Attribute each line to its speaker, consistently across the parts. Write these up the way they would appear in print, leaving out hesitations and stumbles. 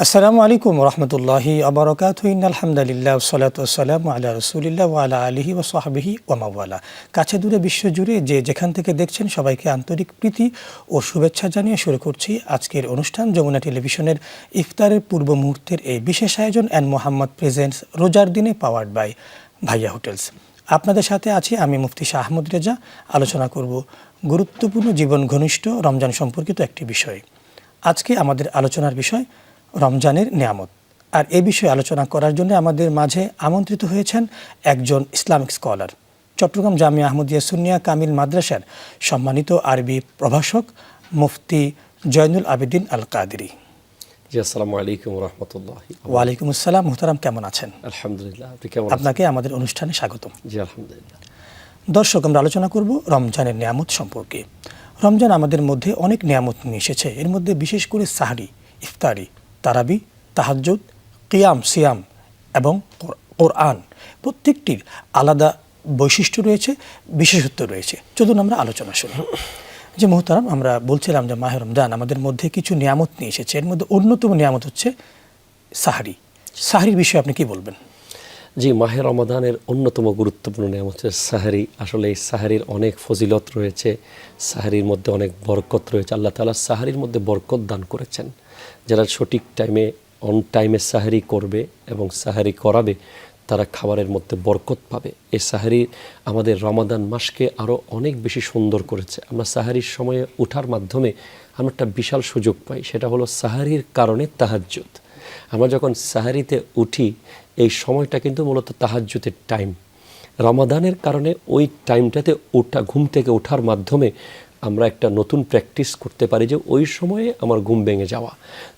Speaker 1: আসসালামু আলাইকুম রহমতুল্লাহি আবরাকাতুহু ইন্নাল হামদুলিল্লাহ ওয়াসসালাতু ওয়াসসালামু আলা রাসূলিল্লাহ ওয়া আলা আলিহি ওয়া সাহবিহি ওয়া মাওয়ালা। কাছে দূরে বিশ্বজুড়ে যে যেখান থেকে দেখছেন সবাইকে আন্তরিক প্রীতি ও শুভেচ্ছা জানিয়ে শুরু করছি আজকের অনুষ্ঠান। যমুনা টেলিভিশনের ইফতারের পূর্ব মুহূর্তের এই বিশেষ আয়োজন অ্যান্ড মোহাম্মদ প্রেজেন্টস রোজার দিনে পাওয়ার্ড বাই ভাইয়া হোটেলস। আপনাদের সাথে আছি আমি মুফতি শাহ আহমদ রেজা। আলোচনা করব গুরুত্বপূর্ণ জীবন ঘনিষ্ঠ রমজান সম্পর্কিত একটি বিষয়। আজকে আমাদের আলোচনার বিষয় রমজানের নিয়ামত। আর এ বিষয়ে আলোচনা করার জন্য আমাদের মাঝে আমন্ত্রিত হয়েছেন একজন ইসলামিক স্কলার, চট্টগ্রাম জামিয়া আহমদিয়া সুন্নিয়া কামিল মাদ্রাসার সম্মানিত আরবি প্রভাষক মুফতি জয়নুল আবেদিন আল কাদেরী।
Speaker 2: জি, আসসালামু আলাইকুম ওয়া রাহমাতুল্লাহি।
Speaker 1: ওয়ালাইকুম আসসালাম। মুহতারাম, কেমন আছেন?
Speaker 2: আলহামদুলিল্লাহ, আপনি কেমন আছেন?
Speaker 1: আপনাকে আমাদের অনুষ্ঠানে স্বাগতম।
Speaker 2: জি, আলহামদুলিল্লাহ।
Speaker 1: দর্শক, আমরা আলোচনা করব রমজানের নিয়ামত সম্পর্কে। রমজান আমাদের মধ্যে অনেক নিয়ামত নিয়ে এসেছে। এর মধ্যে বিশেষ করে সাহরি, ইফতারি, তারাবি, তাহাজ্জুদ, কিয়াম, সিয়াম এবং কোরআন প্রত্যেকটির আলাদা বৈশিষ্ট্য রয়েছে, বিশেষত্ব রয়েছে। চলুন আমরা আলোচনা শুনি। যে মোহতারাম, আমরা বলছিলাম যে মাহে রমজান আমাদের মধ্যে কিছু নিয়ামত নিয়ে এসেছে। এর মধ্যে অন্যতম নিয়ামত হচ্ছে সাহরি। সাহরির বিষয়ে আপনি কি বলবেন?
Speaker 2: জি, মাহে রমাদানের অন্যতম গুরুত্বপূর্ণ নিয়ামত হচ্ছে সাহরি। আসলে এই সাহরির অনেক ফজিলত রয়েছে, সাহরির মধ্যে অনেক বরকত রয়েছে। আল্লাহ তাআলা সাহরির মধ্যে বরকত দান করেছেন। যারা সঠিক টাইমে অন টাইমে সাহরি করবে এবং সাহরি করাবে তারা খাবারের মধ্যে বরকত পাবে। এই সাহরি আমাদের রমাদান মাসকে আরও অনেক বেশি সুন্দর করেছে। আমরা সাহরির সময়ে ওঠার মাধ্যমে আমরা একটা বিশাল সুযোগ পাই, সেটা হলো সাহরির কারণে তাহাজ্জুদ। আমরা যখন সাহরিতে উঠি এই সময়টা কিন্তু মূলত তাহাজ্জুদের টাইম। রমাদানের কারণে ওই টাইমটাতে ঘুম থেকে ওঠার মাধ্যমে আমরা একটা নতুন প্র্যাকটিস করতে পারি যে ওই সময়ে আমার ঘুম ভেঙে যাওয়া।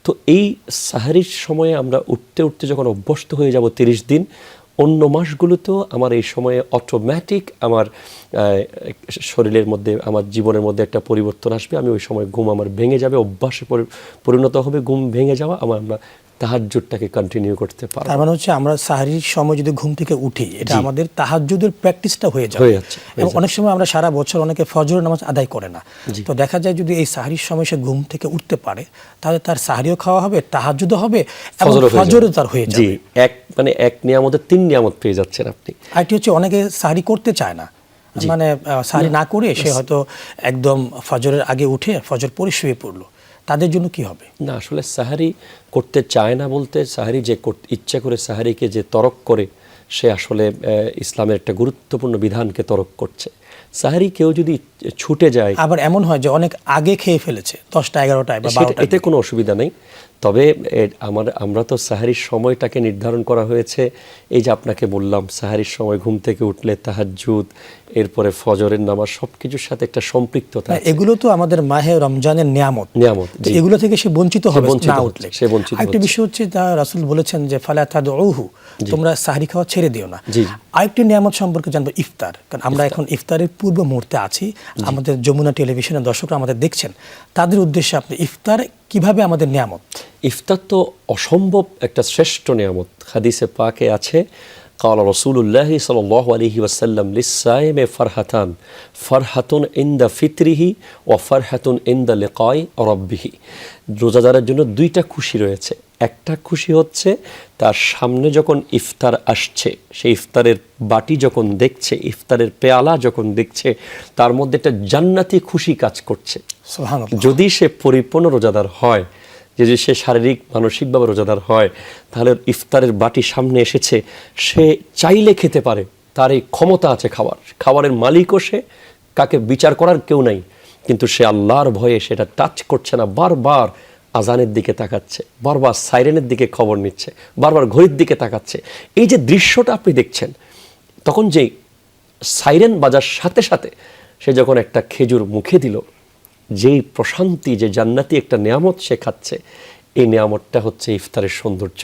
Speaker 2: তো এই সাহরির সময়ে আমরা উঠতে উঠতে যখন অভ্যস্ত হয়ে যাব 30 দিন, অন্য মাসগুলোতেও আমার এই সময়ে অটোমেটিক আমার শরীরের মধ্যে, আমার জীবনের মধ্যে একটা পরিবর্তন আসবে। আমি ওই সময় ঘুম আমার ভেঙে যাবে, অভ্যাসে পরিণত হবে ঘুম ভেঙে যাওয়া। আমরা তাহাজ্জুদটাকে কন্টিনিউ করতে পারবো।
Speaker 1: তার মানে হচ্ছে আমরা সাহরির সময় যদি ঘুম থেকে উঠি, এটা আমাদের তাহাজ্জুদের প্র্যাকটিসটা হয়ে যাচ্ছে। এবং অনেক সময় আমরা সারা বছর অনেকে ফজরের নামাজ আদায় করে না, তো দেখা যায় যদি এই সাহরির সময় সে ঘুম থেকে উঠতে পারে তাহলে তার সাহরিও খাওয়া হবে, তাহাজ্জুদও হবে, ফজরও তার হয়ে যাবে।
Speaker 2: এক নিয়ামতের 3 নিয়ামত পেয়ে যাচ্ছেন আপনি।
Speaker 1: আরেকটি হচ্ছে অনেকে সাহরি করতে চায় না, মানে সাহরি না করে সে হয়তো একদম ফজরের আগে উঠে ফজর পরে শুয়ে পড়লো, তাদের জন্য কি হবে?
Speaker 2: না, আসলে সাহারি করতে চায় না বলতে, সাহারি যে ইচ্ছা করে সাহারিকে যে তরক করে সে আসলে ইসলামের একটা গুরুত্বপূর্ণ বিধানকে তরক করছে। সাহারি কেউ যদি ছুটে যায়,
Speaker 1: আবার এমন হয় যে অনেক আগে খেয়ে ফেলেছে 10টা 11টায় বা 12টায়,
Speaker 2: এতে কোনো অসুবিধা নেই। তবে আমরা তো সাহারির সময়টাকে নির্ধারণ করা হয়েছে, এই যে আপনাকে বললাম সাহারির সময় ঘুম থেকে উঠলে তাহাজ্জুদ, এরপরে ফজরের নামাজ, সবকিছুর সাথে একটা সম্পৃক্ততা।
Speaker 1: এগুলো তো আমাদের মাহে রমজানের নিয়ামত, এগুলো থেকে সে বঞ্চিত হবে না উঠলে। আরেকটি বিষয় হচ্ছে রাসূল বলেছেন যে ফালা তাদউহু, তোমরা সাহরি খাওয়া ছেড়ে দিও না। আরেকটি নিয়ামত সম্পর্কে জানবো, ইফতার। কারণ আমরা এখন ইফতারের পূর্ব মুহূর্তে আছি। আমাদের যমুনা টেলিভিশনের দর্শকরা আমাদের দেখছেন, তাদের উদ্দেশ্যে আপনি ইফতার কিভাবে আমাদের নিয়ামত?
Speaker 2: ইফতার তো অসম্ভব একটা শ্রেষ্ঠ নিয়ামত। হাদিসে পাকে আছে, قال رسول الله صلى الله عليه وسلم للصائم فرحتان فرحة عند فطره وفرحة عند لقاء ربه। রোজাদারের জন্য 2টা খুশি রয়েছে। একটা খুশি হচ্ছে তার সামনে যখন ইফতার আসছে, সেই ইফতারের বাটি যখন দেখছে, ইফতারের পেয়ালা যখন দেখছে, তার মধ্যে একটা জান্নাতি খুশি কাজ করছে। সুবহানাল্লাহ। যদি সে পরিপূর্ণ রোজাদার হয়, যদি সে শারীরিক মানসিকভাবে রোজাদার হয়, তাহলে ইফতারের বাটি সামনে এসেছে, সে চাইলে খেতে পারে, তার এই ক্ষমতা আছে খাবারের মালিকও সে, কাকে বিচার করার কেউ নাই, কিন্তু সে আল্লাহর ভয়ে সেটা টাচ করছে না। বারবার আজানের দিকে তাকাচ্ছে, বারবার সাইরেনের দিকে খবর নিচ্ছে, বারবার ঘড়ির দিকে তাকাচ্ছে। এই যে দৃশ্যটা আপনি দেখছেন, তখন যে সাইরেন বাজার সাথে সাথে সে যখন একটা খেজুর মুখে দিল, যেই প্রশান্তি, যে জান্নাতি একটা নিয়ামত সে খাচ্ছে, এই নিয়ামতটা হচ্ছে ইফতারের সৌন্দর্য।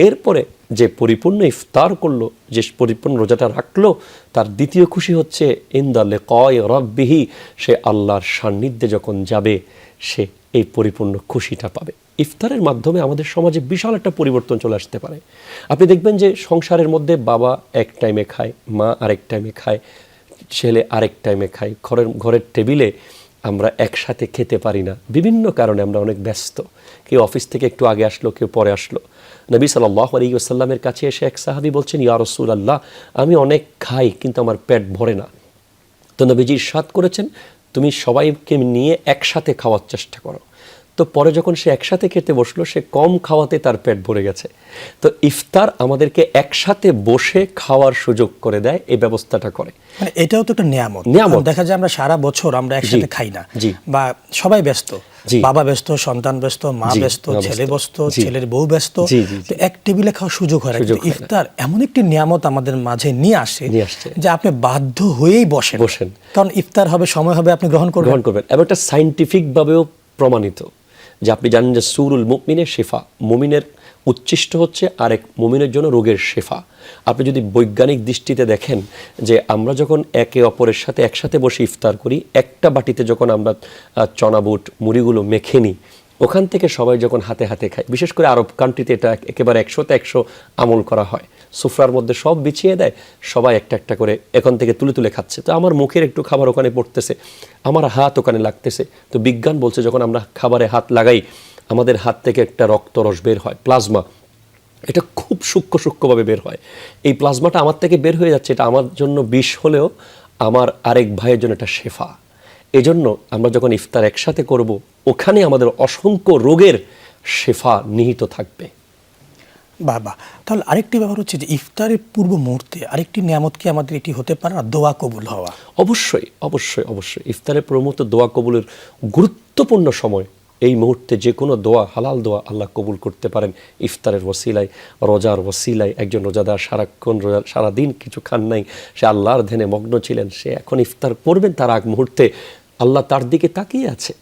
Speaker 2: এরপরে যে পরিপূর্ণ ইফতার করলো, যে পরিপূর্ণ রোজাটা রাখলো, তার দ্বিতীয় খুশি হচ্ছে ইনদা লিকাই রাব্বিহি, সে আল্লাহর সান্নিধ্যে যখন যাবে সে এই পরিপূর্ণ খুশিটা পাবে। ইফতারের মাধ্যমে আমাদের সমাজে বিশাল একটা পরিবর্তন চলে আসতে পারে। আপনি দেখবেন যে সংসারের মধ্যে বাবা এক টাইমে খায়, মা আরেক টাইমে খায়, ছেলে আরেক টাইমে খায়, ঘরের টেবিলে আমরা একসাথে খেতে পারি না, বিভিন্ন কারণে আমরা অনেক ব্যস্ত। কেউ অফিস থেকে একটু আগে আসলো, কেউ পরে আসলো। নবী সাল্লাল্লাহু আলাইহি ওয়াসাল্লামের কাছে এসে এক সাহাবী বলছেন, ইয়া রাসূলুল্লাহ, আমি অনেক খাই কিন্তু আমার পেট ভরে না। তো নবীজি ইরশাদ করেছেন, তুমি সবাইকে নিয়ে একসাথে খাওয়ার চেষ্টা করো। তো পরে যখন সে একসাথে খেতে বসলো, সে কম খাওয়াতে তার পেট ভরে গেছে। তো ইফতার আমাদেরকে একসাথে বসে খাওয়ার সুযোগ করে দেয়, এই ব্যবস্থাটা করে।
Speaker 1: মানে এটাও তো একটা নিয়ামত। দেখা যায় আমরা সারা বছর আমরা একসাথে খাই না, বা সবাই ব্যস্ত, বাবা ব্যস্ত, সন্তান ব্যস্ত, মা ব্যস্ত, ছেলে ব্যস্ত, ছেলের বউ ব্যস্ত, তো এক টেবিলে খাওয়ার সুযোগ হয় না। ইফতার এমন একটি নিয়ামত আমাদের মাঝে নিয়ে আসে যে আপনি বাধ্য হয়েই বসেন, কারণ ইফতার হবে, সময় হবে, আপনি গ্রহণ করবেন।
Speaker 2: এবং এটা সায়েন্টিফিক ভাবেও প্রমাণিত যে আপনি জানেন যে সুরুল মুমিনের শেফা, মুমিনের উচ্ছিষ্ট হচ্ছে আরেক মুমিনের জন্য রোগের শেফা। আপনি যদি বৈজ্ঞানিক দৃষ্টিতে দেখেন যে আমরা যখন একে অপরের সাথে একসাথে বসে ইফতার করি, একটা বাটিতে যখন আমরা চনা বুট মুড়িগুলো মেখে নিই, ওখান থেকে সবাই যখন হাতে হাতে খায়, বিশেষ করে আরব কান্ট্রিতে এটা একেবারে 100-100 আমল করা হয়। সুফরার মধ্যে সব বিছিয়ে দেয়, সবাই একটা একটা করে এখান থেকে তুলে তুলে খাচ্ছে। তো আমার মুখের একটু খাবার ওখানে পড়তেছে, আমার হাত ওখানে লাগতেছে। তো বিজ্ঞান বলছে যখন আমরা খাবারে হাত লাগাই, আমাদের হাত থেকে একটা রক্তরস বের হয়, প্লাজমা। এটা খুব সূক্ষ্মভাবে বের হয়। এই প্লাজমাটা আমার থেকে বের হয়ে যাচ্ছে, এটা আমার জন্য বিষ হলেও আমার আরেক ভাইয়ের জন্য এটা শেফা। এজন্য আমরা যখন ইফতার একসাথে করব, ওখানে আমাদের অসংখ্য রোগের শেফা নিহিত থাকবে।
Speaker 1: বাবা, তাহলে আরেকটি ব্যাপার হচ্ছে যে ইফতারের পূর্ব মুহূর্তে আরেকটি নিয়ামত কি আমাদের এটি হতে পারে না, দোয়া কবুল হওয়া?
Speaker 2: অবশ্যই অবশ্যই অবশ্যই। ইফতারের পূর্ব মুহূর্তে দোয়া কবুলের গুরুত্বপূর্ণ সময়। এই মুহূর্তে যে কোনো দোয়া, হালাল দোয়া আল্লাহ কবুল করতে পারেন ইফতারের ওসিলায়, রোজার ওসিলায়। একজন রোজাদার সারাক্ষণ সারাদিন কিছু খান নাই, সে আল্লাহর ধ্যানে মগ্ন ছিলেন, সে এখন ইফতার করবেন, তার আগ মুহূর্তে আল্লাহ তার দিকে তাকিয়ে আছে,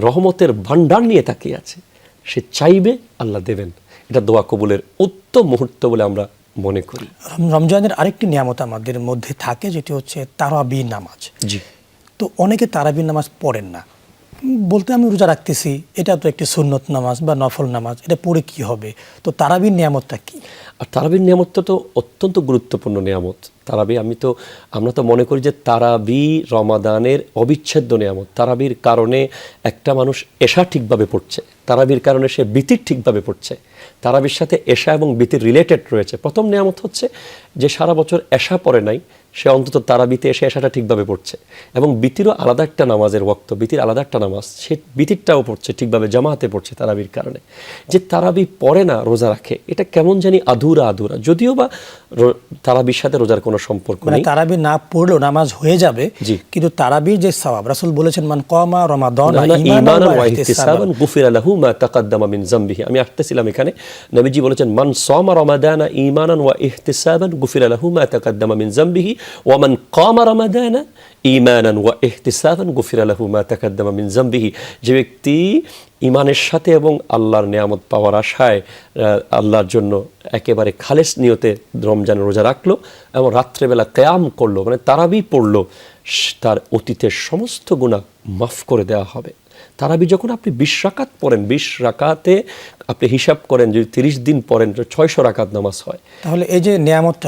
Speaker 2: রহমতের ভান্ডার নিয়ে তাকিয়ে আছে, সে চাইবে আল্লাহ দেবেন। এটা দোয়া কবুলের উত্তম মুহূর্ত বলে আমরা মনে করি।
Speaker 1: রমজানের আরেকটি নিয়ামত আমাদের মধ্যে থাকে, যেটি হচ্ছে তারাবি নামাজ।
Speaker 2: জি।
Speaker 1: তো অনেকে তারাবি নামাজ পড়েন না, বলতে আমি রোজা রাখতেছি, এটা তো একটি সুন্নত নামাজ বা নফল নামাজ, এটা পড়ে কি হবে? তো তারাবির নিয়ামতটা কি?
Speaker 2: আর তারাবির নিয়ামতটা তো অত্যন্ত গুরুত্বপূর্ণ নিয়ামত। তারাবি আমরা তো মনে করি যে তারাবি রমাদানের অবিচ্ছেদ্য নিয়ামত। তারাবির কারণে একটা মানুষ এশা ঠিকভাবে পড়ছে, তারাবির কারণে সে বিতির ঠিকভাবে পড়ছে। তারাবির সাথে এশা এবং বিতির রিলেটেড রয়েছে। প্রথম নিয়ামত হচ্ছে যে সারা বছর এশা পড়ে নাই, সে অন্তত তারাবিতে এসে এশাটা ঠিকভাবে পড়ছে। এবং বিতিরও আলাদা একটা নামাজের ওয়াক্ত, বিতির আলাদা একটা নামাজ, সে বিতিরটাও পড়ছে ঠিকভাবে, জামাতে পড়ছে তারাবির কারণে। যে তারাবি পড়ে না, রোজা রাখে, এটা কেমন জানি আধুরা। যদিও বা তারাবির সাথে রোজার কোনো সম্পর্ক নেই।
Speaker 1: তারাবি না পড়লেও নামাজ হয়ে যাবে, কিন্তু তারাবির যে সওয়াব, রাসূল বলেছেন মান কামা রমাদানা ঈমানান ওয়া ইহতিসাবান গুফিরা লাহু মা তাকাদ্দামা মিন যামবিহি। আমি আসতেছিলাম এখানে, নবীজি বলেছেন মান সামা রমাদানা ঈমানান ওয়া ইহতিসাবান গুফিরা লাহু মা তাকাদ্দামা মিন যামবিহি ওয়া মান কামা রমাদানা ঈমানান ওয়া ইহতিসাবান গুফিরা লাহু মা তাকাদ্দামা মিন যামবিহি। যে ব্যক্তি ইমানের সাথে এবং আল্লাহর নিয়ামত পাওয়ার আশায় আল্লাহর জন্য একেবারে খালেস নিয়তে রমজানের রোজা রাখলো এবং রাত্রেবেলা কিয়াম করলো, মানে তারাবি পড়লো, তার অতীতের সমস্ত গুনাহ মাফ করে দেওয়া হবে। তারাবি যখন আপনি 20 রাকাত পড়েন, 20 রাকাতে আপনি হিসাব করেন, যদি 30 দিন পড়েন 600 রাকাত নামাজ হয়। তাহলে এই যে নিয়ামতটা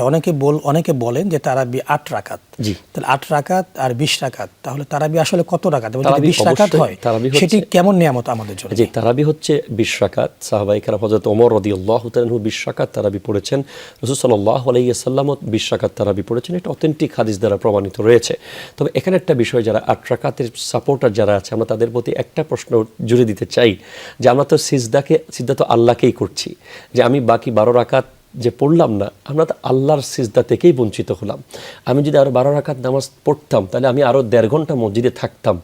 Speaker 1: অনেকে বলেন যে তারাবি 8 রাকাত।
Speaker 2: জি।
Speaker 1: তাহলে 8 রাকাত আর 20 রাকাত, তাহলে তারাবি আসলে কত রাকাত? 20 রাকাত হয়, সেটি কেমন নিয়ামত আমাদের জন্য?
Speaker 2: জি, তারাবি হচ্ছে 20 রাকাত। সাহাবায়ে কেরাম হযরত ওমর রাদিয়াল্লাহু তাআলা 20 রাকাত তারাবি পড়েছেন, রাসূল সাল্লাল্লাহু আলাইহি ওয়াসাল্লামও 20 রাকাত তারাবি পড়েছেন। এটা অথেন্টিক হাদিস দ্বারা প্রমাণিত রয়েছে। তবে এখানে একটা বিষয়, যারা 8 রাকাতের সাপোর্টার যারা আছে, আমরা তাদের প্রতি একটা প্রশ্ন জুড়ে দিতে চাই যে আমরা তো সিজদা তো আল্লাহকেই করছি, যে আমি বাকি 12 রাকাত যে পড়লাম না, আমরা তো আল্লাহর সিজদা থেকেই বঞ্চিত হলাম। আমি যদি আরো 12 রাকাত নামাজ পড়তাম, তাহলে আমি আরো 1.5 ঘন্টা মসজিদে থাকতাম,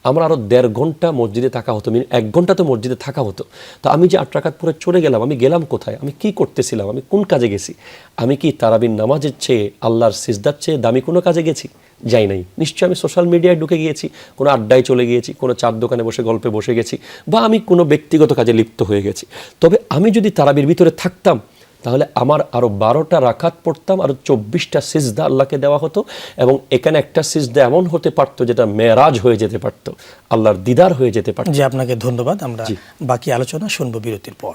Speaker 2: আমার আরো 1.5 ঘন্টা মসজিদে থাকা হতো, 1 ঘন্টা তো মসজিদে থাকা হতো। তো আমি যে 8 রাকাত পড়ে চলে গেলাম, আমি গেলাম কোথায়? আমি কি করতেছিলাম? আমি কোন কাজে গেছি? আমি কি তারাবির নামাজের চেয়ে, আল্লাহর সিজদার চেয়ে দামি কোনো কাজে গেছি? যাই নাই। নিশ্চয়ই আমি সোশ্যাল মিডিয়ায় ঢুকে গিয়েছি, কোনো আড্ডায় চলে গিয়েছি, কোনো চার দোকানে বসে গল্পে বসে গেছি, বা আমি কোনো ব্যক্তিগত কাজে লিপ্ত হয়ে গেছি। তবে আমি যদি তারাবির ভিতরে থাকতাম, তাহলে আমার আরো 12টা রাকাত পড়তাম, আরো 24টা সিজদা আল্লাহকে দেওয়া হতো। এবং এখানে একটা সিজদা এমন হতে পারতো যেটা মেরাজ হয়ে যেতে পারতো, আল্লাহর দিদার হয়ে যেতে পারতো।
Speaker 1: জি, আপনাকে ধন্যবাদ। আমরা বাকি আলোচনা শুনবো বিরতির পর।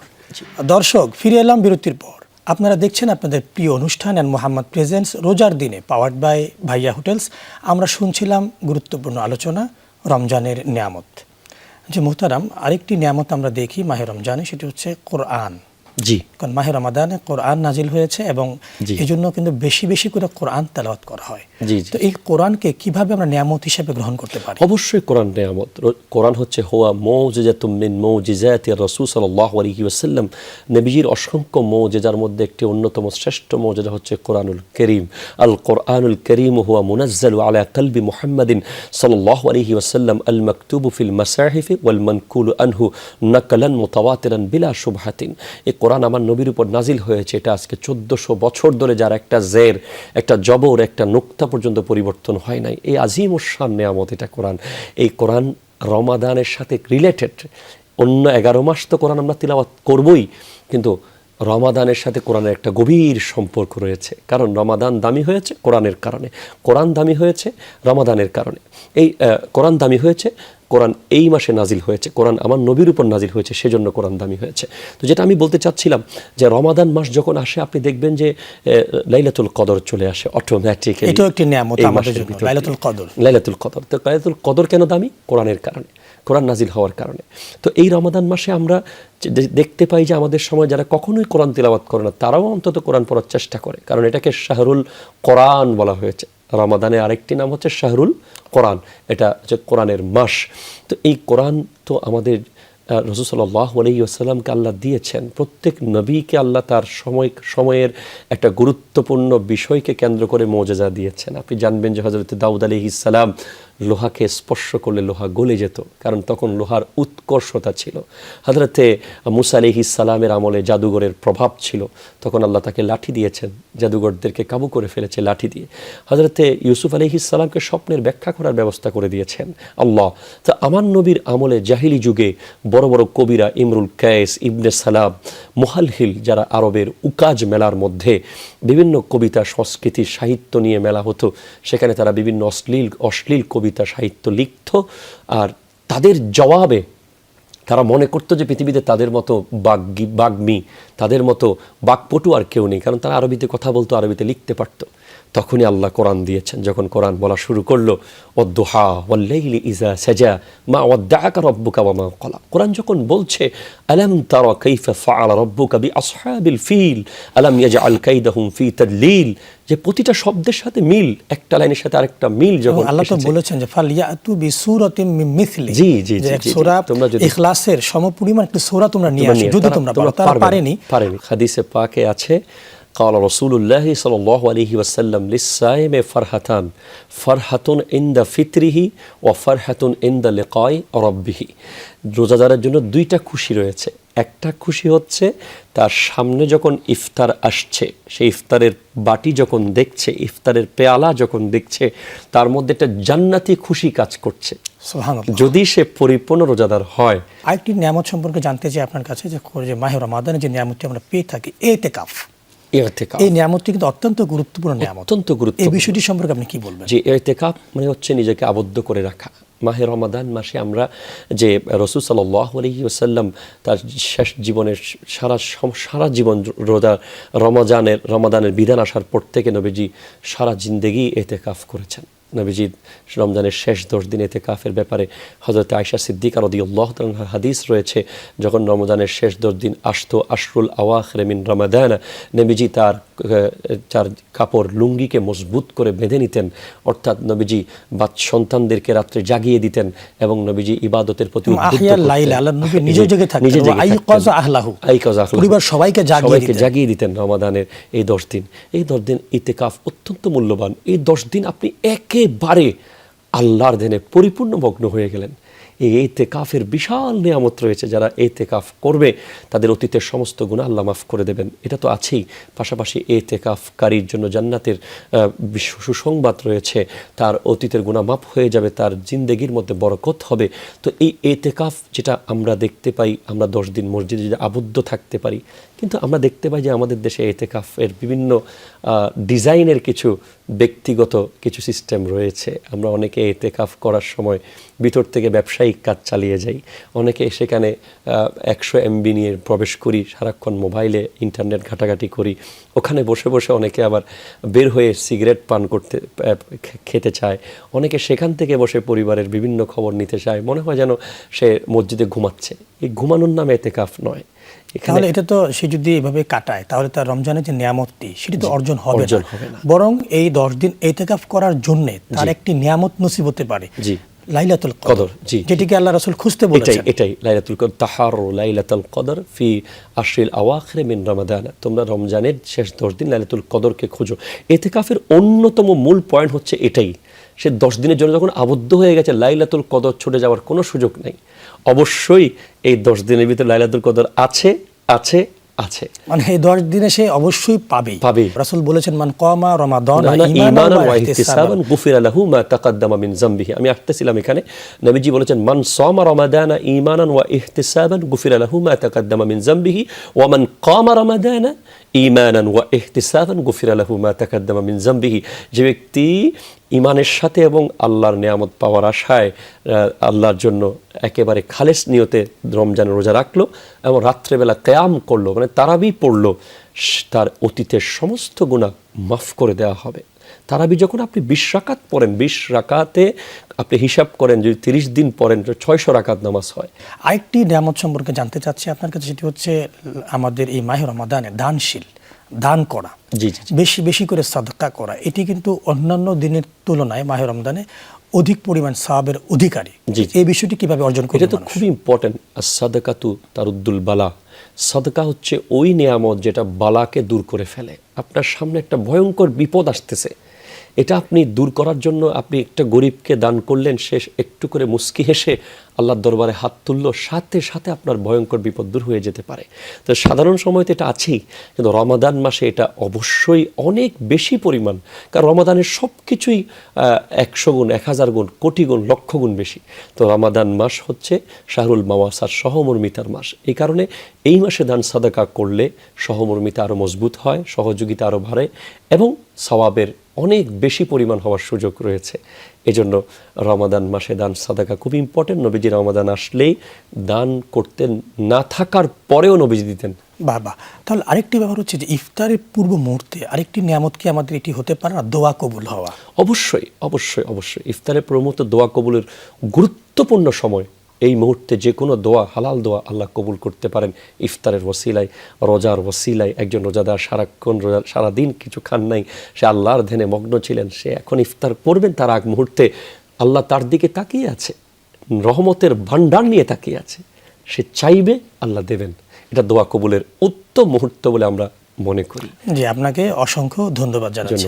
Speaker 1: দর্শক, ফিরে এলাম বিরতির পর। আপনারা দেখছেন আপনাদের প্রিয় অনুষ্ঠান এন্ড মোহাম্মদ প্রেজেন্টস রোজার দিনে, পাওয়ার্ড বাই ভাইয়া হোটেলস। আমরা শুনছিলাম গুরুত্বপূর্ণ আলোচনা, রমজানের নিয়ামত। যে মুহতারাম, আরেকটি নিয়ামত আমরা দেখি মাহে রমজানে, সেটি হচ্ছে কোরআন।
Speaker 2: জি,
Speaker 1: কারণ মাহে রমাদানে কোরআন নাজিল হয়েছে এবং
Speaker 2: জি।
Speaker 1: এই জন্য কিন্তু বেশি বেশি করে কোরআন তেলাওয়াত করা হয়।
Speaker 2: জি, জি।
Speaker 1: তো এই কোরআনকে কিভাবে আমরা নিয়ামত হিসেবে গ্রহণ করতে পারি?
Speaker 2: অবশ্যই কোরআন নেয়ামত। কোরআন হচ্ছে হুয়া মুজিজাতুম মিন মুজিজাতি রাসূল সাল্লাল্লাহু আলাইহি ওয়াসাল্লাম। নবীজির অসংখ্য মুজিজার মধ্যে একটি অন্যতম শ্রেষ্ঠ মুজিজা হচ্ছে কোরআনুল কারীম। আল কোরআনুল কারীম হুয়া মুনাজ্জালু আলা কলবি মুহাম্মাদিন সাল্লাল্লাহু আলাইহি ওয়াসাল্লাম আল মাকতুবু ফিল মাসাহিফি ওয়াল মানকুলু আনহু নাকলান মুতাওয়াতিরান বিলা শুবহাতিন। এই কোরআন আমার নবীর উপর নাজিল হয়েছে। এটা আজকে 1400 বছর ধরে যার একটা জের, একটা জবর, একটা নুক্তা পর্যন্ত পরিবর্তন হয় নাই। এই আজিম ও শান নেয়ামত এটা কোরআন। এই কোরআন রমাদানের সাথে রিলেটেড। অন্য 11 মাস তো কোরআন আমরা তিলাওয়াত করবই, কিন্তু রমাদানের সাথে কোরআনের একটা গভীর সম্পর্ক রয়েছে। কারণ রমাদান দামি হয়েছে কোরআনের কারণে, কোরআন দামি হয়েছে রমাদানের কারণে। এই কোরআন দামি হয়েছে, কোরআন এই মাসে নাজিল হয়েছে, কোরআন আমার নবীর উপর নাজিল হয়েছে, সেজন্য কোরআন দামি হয়েছে। তো যেটা আমি বলতে চাচ্ছিলাম যে রমাদান মাস যখন আসে আপনি দেখবেন যে লাইলাতুল কদর চলে আসে অটোমেটিক্যালি।
Speaker 1: এটাও একটি নিয়ামত আমাদের জন্য, লাইলাতুল কদর।
Speaker 2: লাইলাতুল কদর, তো লাইলাতুল কদর কেন দামি? কোরআনের কারণে, কোরআন নাজিল হওয়ার কারণে। তো এই রমাদান মাসে আমরা দেখতে পাই যে আমাদের সময় যারা কখনোই কোরআন তিলাওয়াত করে না, তারাও অন্তত কোরআন পড়ার চেষ্টা করে। কারণ এটাকে শাহরুল কোরআন বলা হয়েছে। রমাদানের আরেকটি নাম হচ্ছে শাহরুল কোরআন, এটা হচ্ছে কোরআনের মাস। তো এই কোরআন তো আমাদের রাসূল সাল্লাল্লাহু আলাইহি ওয়াসাল্লামকে আল্লাহ দিয়েছেন। প্রত্যেক নবীকে আল্লাহ তার সময়ের একটা গুরুত্বপূর্ণ বিষয়কে কেন্দ্র করে মুজিজা দিয়েছেন। আপনি জানবেন যে হযরত দাউদ আলাইহিস সালাম লোহাকে স্পর্শ করলে লোহা গলে যেত, কারণ তখন লোহার উৎকর্ষতা ছিল। হযরতে মূসা আলাইহিস সালামের আমলে জাদুঘরের প্রভাব ছিল, তখন আল্লাহ তাকে লাঠি দিয়েছেন, জাদুঘরদেরকে কাবু করে ফেলেছে লাঠি দিয়ে। হযরতে ইউসুফ আলাইহিস সালামকে স্বপ্নের ব্যাখ্যা করার ব্যবস্থা করে দিয়েছেন আল্লাহ। তো আমার নবীর আমলে জাহিলি যুগে বড় বড় কবিরা ইমরুল কায়েস, ইবনে সালাম, মুহালহিল, যারা আরবের উকাজ মেলার মধ্যে বিভিন্ন কবিতা, সংস্কৃতি, সাহিত্য নিয়ে মেলা হতো, সেখানে তারা বিভিন্ন অশ্লীল কবিতা, সাহিত্য লিখত। আর তাদের জবাবে তারা মনে করতো যে পৃথিবীতে তাদের মতো বাগ্মী, তাদের মতো বাকপটু আর কেউ নেই, কারণ তারা আরবিতে কথা বলতো, আরবিতে লিখতে পারতো। তখনই আল্লাহ কোরআন দিয়েছেন। যখন কোরআন বলা শুরু করলো, ওয়াদ-দুহা ওয়াল-লাইলি ইযা সাজা মা ওয়াদ্দাআকা রাব্বুকা ওয়া মা ক্বালা। কোরআন যখন বলছে আলাম তারা কাইফা ফাআলা রাব্বুকা বিআসহাবিল ফিল আলাম ইয়াজআল কাইদাহুম ফি তাদলিল, যে প্রতিটা শব্দের সাথে মিল, একটা লাইনের সাথে আরেকটা মিল। যখন
Speaker 1: আল্লাহ তো বলেছেন যে ফালিয়াতু বিসূরাতিন মিন মিসলি,
Speaker 2: জি জি
Speaker 1: যে
Speaker 2: জি,
Speaker 1: সূরা
Speaker 2: তোমরা যদি
Speaker 1: ইখলাসের সমপরিমাণ একটা সূরা তোমরা নিয়ে আসো, যদি তোমরা পারো। তারা পারেনি।
Speaker 2: হাদিসে পাকে আছে قال رسول الله صلى الله عليه وسلم للصائم فرحتان فرحة عند فطره وفرحة عند لقاء ربه। রোজাদারের জন্য দুইটা খুশি রয়েছে। একটা খুশি হচ্ছে তার সামনে যখন ইফতার আসছে, সেই ইফতারের বাটি যখন দেখছে, ইফতারের পেয়ালা যখন দেখছে, তার মধ্যে একটা জান্নাতি খুশি কাজ করছে,
Speaker 1: সুবহানাল্লাহ,
Speaker 2: যদি সে পরিপূর্ণ রোজাদার হয়।
Speaker 1: আরেকটি নিয়ামত সম্পর্কে জানতে চাই আপনার কাছে, যে মাহে রমাদানে যে নিয়ামতটি আমরা পেয়ে থাকি, ইতিকাফ। এই নিয়ামতটি কিন্তু অত্যন্ত গুরুত্বপূর্ণ নিয়ামত,
Speaker 2: অত্যন্ত গুরুত্বপূর্ণ।
Speaker 1: এই বিষয়টি সম্পর্কে আপনি কি বলবেন?
Speaker 2: যে ইতিকাফ মানে হচ্ছে নিজেকে আবদ্ধ করে রাখা। মাহে রমাদান মাসে আমরা যে রাসূল সাল্লাল্লাহু আলাইহি ওয়াসাল্লাম তার শেষ জীবনের সারা জীবন রমাদানের বিধান আসার পর থেকে নবীজি সারা জিন্দেগি ইতিকাফ করেছেন। নবীজি রমজানের শেষ 10 দিন ইতিকাফের ব্যাপারে হযরত আয়েশা সিদ্দিকা রাদিয়াল্লাহু তাআলার হাদিস রয়েছে, যখন রমজানের শেষ 10 দিন আসতো, আশরুল আওয়াখির মিন রমাদান, নবীজি তার কাপড় লুঙ্গিকে মজবুত করে বেঁধে নিতেন, অর্থাৎ নবীজি সন্তানদেরকে রাত্রে জাগিয়ে দিতেন এবং নবীজি ইবাদতের প্রতি
Speaker 1: পরিবার সবাইকে
Speaker 2: জাগিয়ে দিতেন রমাদানের এই 10 দিন। এই 10 দিন ইতিকাফ অত্যন্ত মূল্যবান। এই 10 দিন আপনি একেবারে আল্লাহর ধ্যানে পরিপূর্ণ মগ্ন হয়ে গেলেন। এই ইতিকাফের বিশাল নিয়ামত রয়েছে। যারা ইতিকাফ করবে তাদের অতীতের সমস্ত গুনাহ আল্লাহ মাফ করে দেবেন, এটা তো আছেই। পাশাপাশি ইতিকাফকারীর জন্য জান্নাতের সুসংবাদ রয়েছে, তার অতীতের গুনাহ মাফ হয়ে যাবে, তার জিন্দেগির মধ্যে বরকত হবে। তো এই ইতিকাফ যেটা আমরা দেখতে পাই, আমরা 10 দিন মসজিদে যদি আবদ্ধ থাকতে পারি, কিন্তু আমরা দেখতে পাই যে আমাদের দেশে এতেকাফের বিভিন্ন ডিজাইনের কিছু ব্যক্তিগত কিছু সিস্টেম রয়েছে। আমরা অনেকে এতেকাফ করার সময় ভিতর থেকে ব্যবসায়িক কাজ চালিয়ে যাই, অনেকে সেখানে 100 MB নিয়ে প্রবেশ করি, সারাক্ষণ মোবাইলে ইন্টারনেট ঘাটাঘাটি করি, ওখানে বসে বসে অনেকে আবার বের হয়ে সিগারেট পান করতে খেতে চায়, অনেকে সেখান থেকে বসে পরিবারের বিভিন্ন খবর নিতে চায়, মনে হয় যেন সে মসজিদে ঘুমাচ্ছে। এই ঘুমানোর নামে এতেকাফ নয়।
Speaker 1: তাহলে এটা তো সে যদি এভাবে কাটায় তাহলে তার রমজানের যে নিয়ামতটি সেটি তো অর্জন হবে না, বরং এই 10 দিন ইতিকাফ করার জন্য তার একটি নিয়ামত নসিব হতে পারে, লাইলাতুল কদর, যেটিকে আল্লাহ রাসূল খুঁজতে বলেছেন।
Speaker 2: এটাই লাইলাতুল কদর, তাহারু লাইলাতুল কদর ফি আশরিল আওয়াখির মিন রমাদান। তোমরা রমজানের শেষ 10 দিন লাইলাতুল কদরকে খোঁজো। ইতিকাফের অন্যতম মূল পয়েন্ট হচ্ছে এটাই, সে 10 দিনের জন্য যখন আবদ্ধ হয়ে গেছে, লাইলাতুল কদর ছুটে যাওয়ার কোনো সুযোগ নেই। অবশ্যই এই 10 দিনের ভিতরে লাইলাতুল কদর আছে আছে আছে,
Speaker 1: মানে এই 10 দিনে সে অবশ্যই পাবে। রাসূল বলেছেন, মান কামা রমাদানা ঈমানান ওয়া ইহতিসাবান গুফিরা লাহু মা তাকাদ্দামা মিন যামবিহি। আমি আসতেছিলাম এখানে, নবীজি বলেছেন, মান সামা রমাদানা ঈমানান ওয়া ইহতিসাবান গুফিরা লাহু মা তাকাদ্দামা মিন যামবিহি ওয়া মান কামা রমাদানা ঈমানান ওয়া ইহতিসাবান গুফিরা লাহু মা তাকাদ্দামা মিন যামবিহি। যে ব্যক্তি ইমানের সাথে এবং আল্লাহর নিয়ামত পাওয়ার আশায় আল্লাহর জন্য একেবারে খালেস নিয়তে রমজানের রোজা রাখলো এবং রাত্রেবেলা কিয়াম করলো, মানে তারাবি পড়লো, তার অতীতের সমস্ত গুনাহ মাফ করে দেওয়া হবে। তারাবি যখন আপনি 20 রাকাত পড়েন, 20 রাকাতে আপনি হিসাব করেন, যদি 30 দিন পড়েন 600 রাকাত নামাজ হয়। আরেকটি নিয়ামত সম্পর্কে জানতে চাচ্ছি আপনার কাছে, সেটি হচ্ছে আমাদের এই মাহে রমাদানে দানশীল, দান করা, বেশি বেশি করে সাদকা করা। এটি কিন্তু অন্যান্য দিনের তুলনায় মাহে রমজানে অধিক পরিমাণ সওয়াবের অধিকারী। এই বিষয়টি কিভাবে অর্জন করবে?
Speaker 2: এটা তো খুবই ইম্পর্টেন্ট। as-সাদাকাতু তারুদ্দুল বালা। সাদকা হচ্ছে ওই নিয়ামত যেটা বালাকে দূর করে ফেলে। আপনার সামনে একটা ভয়ঙ্কর বিপদ আসতেছে, এটা আপনি দূর করার জন্য আপনি একটা গরিবকে দান করলেন, সে একটু করে মুস্কি হেসে আল্লাহর দরবারে হাত তুললো, সাথে সাথে আপনার ভয়ঙ্কর বিপদ দূর হয়ে যেতে পারে। তো সাধারণ সময় তো এটা আছেই, কিন্তু রমাদান মাসে এটা অবশ্যই অনেক বেশি পরিমাণ, কারণ রমাদানের সব কিছুই 100 গুণ, 1000 গুণ, কোটি গুণ, লক্ষ গুণ বেশি। তো রমাদান মাস হচ্ছে শাহরুল মাওয়াসার, সহমর্মিতার মাস। এই কারণে এই মাসে দান সাদাকা করলে সহমর্মিতা আরও মজবুত হয়, সহযোগিতা আরও বাড়ে এবং সওয়াবের অনেক বেশি পরিমাণ হওয়ার সুযোগ রয়েছে। এজন্য রমাদান মাসে দান সাদাকা খুব ইম্পর্টেন্ট। নবীজি রমাদান আসলেই দান করতেন, না থাকার পরেও নবীজি দিতেন।
Speaker 1: বাবা, তাহলে আরেকটি ব্যাপার হচ্ছে যে ইফতারের পূর্ব মুহূর্তে আরেকটি নিয়ামত কি আমাদের এটি হতে পারে না, দোয়া কবুল হওয়া?
Speaker 2: অবশ্যই অবশ্যই অবশ্যই। ইফতারের পূর্ব মুহূর্তে দোয়া কবুলের গুরুত্বপূর্ণ সময়। এই মুহূর্তে যে কোনো দোয়া, হালাল দোয়া আল্লাহ কবুল করতে পারেন ইফতারের ওসিলায়, রোজার ওসিলায়। একজন রোজাদার সারাক্ষণ রোজা, সারাদিন কিছু খান নাই, সে আল্লাহর ধ্যানে মগ্ন ছিলেন, সে এখন ইফতার করবেন, তার আগ মুহূর্তে আল্লাহ তার দিকে তাকিয়ে আছে, রহমতের ভান্ডার নিয়ে তাকিয়ে আছে, সে চাইবে আল্লাহ দেবেন। এটা দোয়া কবুলের উত্তম মুহূর্ত বলে আমরা মনে করি।
Speaker 1: জি, আপনাকে অসংখ্য ধন্যবাদ জানাচ্ছি।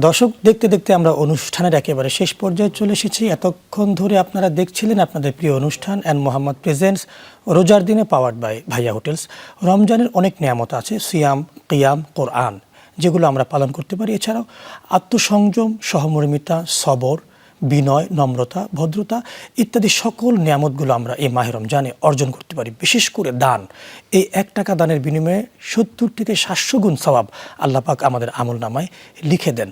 Speaker 1: দর্শক, দেখতে দেখতে আমরা অনুষ্ঠানের একেবারে শেষ পর্যায়ে চলে এসেছি। এতক্ষণ ধরে আপনারা দেখছিলেন আপনাদের প্রিয় অনুষ্ঠান অ্যান্ড মোহাম্মদ প্রেজেন্টস রোজার দিনে পাওয়ার্ড বাই ভাইয়া হোটেলস। রমজানের অনেক নিয়ামত আছে, সিয়াম, কিয়াম, কোরআন, যেগুলো আমরা পালন করতে পারি। এছাড়াও আত্মসংযম, সহমর্মিতা, সবর, বিনয়, নম্রতা, ভদ্রতা ইত্যাদি সকল নিয়ামতগুলো আমরা এই মাহে রমজানে অর্জন করতে পারি। বিশেষ করে দান, এই 1 টাকা দানের বিনিময়ে 70 থেকে 700 গুণ সওয়াব আল্লাহ পাক আমাদের আমল নামায় লিখে দেন।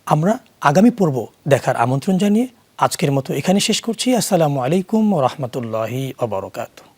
Speaker 1: আমরা আগামী পর্ব দেখার আমন্ত্রণ জানিয়ে আজকের মতো এখানে শেষ করছি। আসসালামু আলাইকুম ওয়া রাহমাতুল্লাহি ওয়া বারাকাতুহু।